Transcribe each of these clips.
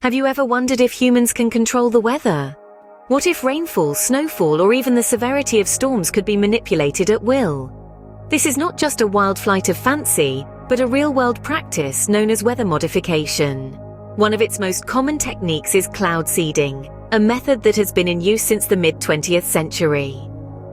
Have you ever wondered if humans can control the weather? What if rainfall, snowfall, or even the severity of storms could be manipulated at will? This is not just a wild flight of fancy, but a real-world practice known as weather modification. One of its most common techniques is cloud seeding, a method that has been in use since the mid-20th century.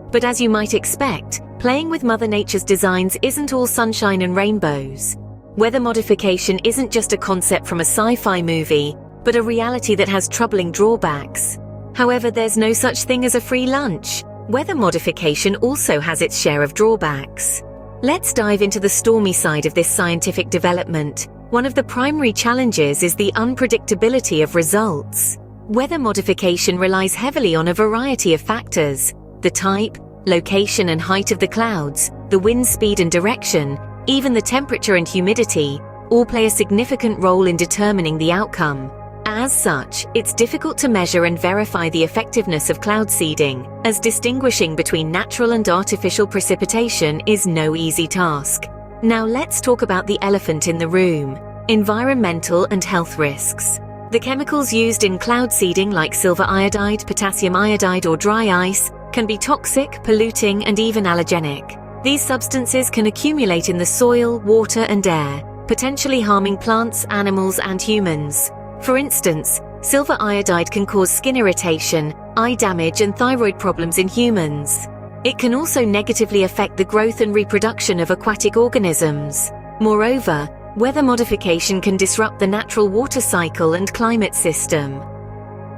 But as you might expect, playing with Mother Nature's designs isn't all sunshine and rainbows. Weather modification isn't just a concept from a sci-fi movie, but a reality that has troubling drawbacks. However, there's no such thing as a free lunch. Weather modification also has its share of drawbacks. Let's dive into the stormy side of this scientific development. One of the primary challenges is the unpredictability of results. Weather modification relies heavily on a variety of factors: the type, location and height of the clouds, the wind speed and direction, even the temperature and humidity, all play a significant role in determining the outcome. As such, it's difficult to measure and verify the effectiveness of cloud seeding, as distinguishing between natural and artificial precipitation is no easy task. Now let's talk about the elephant in the room: environmental and health risks. The chemicals used in cloud seeding, like silver iodide, potassium iodide, or dry ice, can be toxic, polluting, and even allergenic. These substances can accumulate in the soil, water, and air, potentially harming plants, animals, and humans. For instance, silver iodide can cause skin irritation, eye damage, and thyroid problems in humans. It can also negatively affect the growth and reproduction of aquatic organisms. Moreover, weather modification can disrupt the natural water cycle and climate system.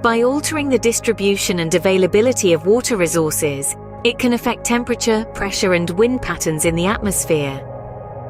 By altering the distribution and availability of water resources, it can affect temperature, pressure, and wind patterns in the atmosphere.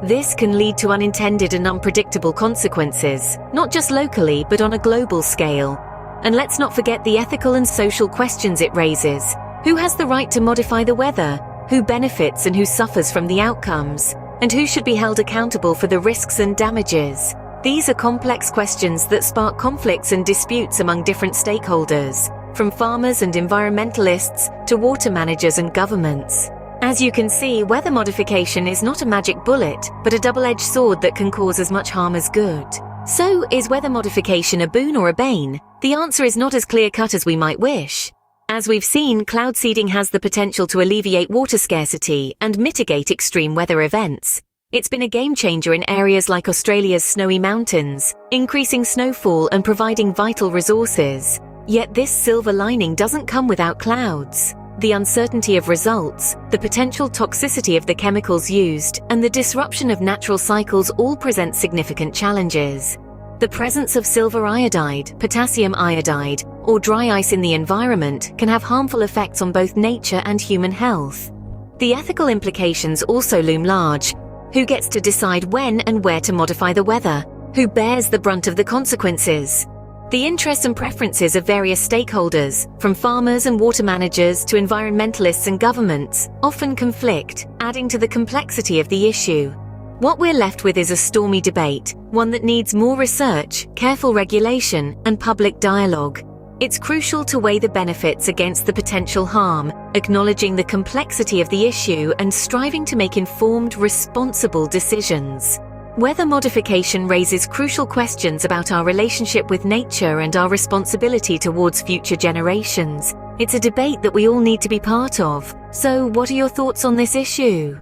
This can lead to unintended and unpredictable consequences, not just locally but on a global scale. And let's not forget the ethical and social questions it raises. Who has the right to modify the weather? Who benefits and who suffers from the outcomes? And who should be held accountable for the risks and damages? These are complex questions that spark conflicts and disputes among different stakeholders, from farmers and environmentalists to water managers and governments. As you can see, weather modification is not a magic bullet, but a double-edged sword that can cause as much harm as good. So, is weather modification a boon or a bane? The answer is not as clear-cut as we might wish. As we've seen, cloud seeding has the potential to alleviate water scarcity and mitigate extreme weather events. It's been a game-changer in areas like Australia's snowy mountains, increasing snowfall and providing vital resources. Yet this silver lining doesn't come without clouds. The uncertainty of results, the potential toxicity of the chemicals used, and the disruption of natural cycles all present significant challenges. The presence of silver iodide, potassium iodide, or dry ice in the environment can have harmful effects on both nature and human health. The ethical implications also loom large. Who gets to decide when and where to modify the weather? Who bears the brunt of the consequences? The interests and preferences of various stakeholders, from farmers and water managers to environmentalists and governments, often conflict, adding to the complexity of the issue. What we're left with is a stormy debate, one that needs more research, careful regulation, and public dialogue. It's crucial to weigh the benefits against the potential harm, acknowledging the complexity of the issue and striving to make informed, responsible decisions. Weather modification raises crucial questions about our relationship with nature and our responsibility towards future generations. It's a debate that we all need to be part of. So, what are your thoughts on this issue?